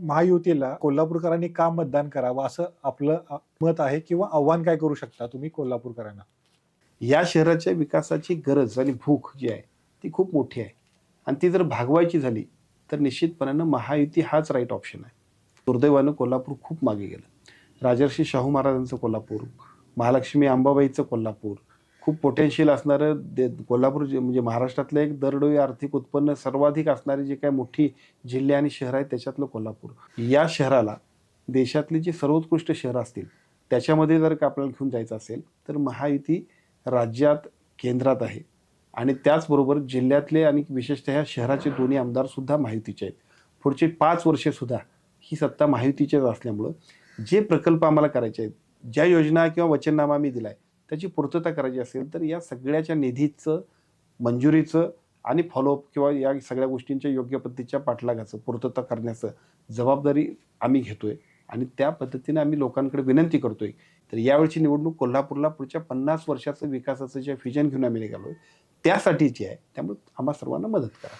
महायुतीला कोल्हापूरकरांनी का मतदान करावं असं आपलं मत आहे किंवा आव्हान काय करू शकता तुम्ही कोल्हापूरकरांना? या शहराच्या विकासाची गरज आणि भूक जी आहे ती खूप मोठी आहे आणि ती जर भागवायची झाली तर निश्चितपणानं महायुती हाच राईट ऑप्शन आहे. दुर्दैवानं कोल्हापूर खूप मागे गेलं. राजर्षी शाहू महाराजांचं कोल्हापूर, महालक्ष्मी अंबाबाईचं कोल्हापूर, खूप पोटेन्शियल असणारं कोल्हापूर म्हणजे महाराष्ट्रातलं एक दरडोई आर्थिक उत्पन्न सर्वाधिक असणारी जी काही मोठी जिल्हे आणि शहर आहेत त्याच्यातलं कोल्हापूर. या शहराला देशातली जी सर्वोत्कृष्ट शहरं असतील त्याच्यामध्ये जर का आपल्याला घेऊन जायचं असेल तर महायुती राज्यात केंद्रात आहे आणि त्याचबरोबर जिल्ह्यातले आणि विशेषतः ह्या शहराचे दोन्ही आमदार सुद्धा महायुतीचे आहेत. पुढचे 5 वर्षे सुद्धा ही सत्ता महायुतीचीच असल्यामुळं जे प्रकल्प आम्हाला करायचे आहेत, ज्या योजना किंवा वचननामा मी दिलाय त्याची पूर्तता करायची असेल तर या सगळ्याच्या निधीचं, मंजुरीचं आणि फॉलोअप किंवा या सगळ्या गोष्टींच्या योग्य पद्धतीच्या पाठलागाचं, पूर्तता करण्याचं जबाबदारी आम्ही घेतोय आणि त्या पद्धतीने आम्ही लोकांकडे विनंती करतोय. तर यावेळची निवडणूक कोल्हापूरला पुढच्या 50 वर्षाचं विकासाचं जे व्हिजन घेऊन आम्ही निघालोय त्यासाठीची आहे. त्यामुळे आम्हा सर्वांना मदत करा.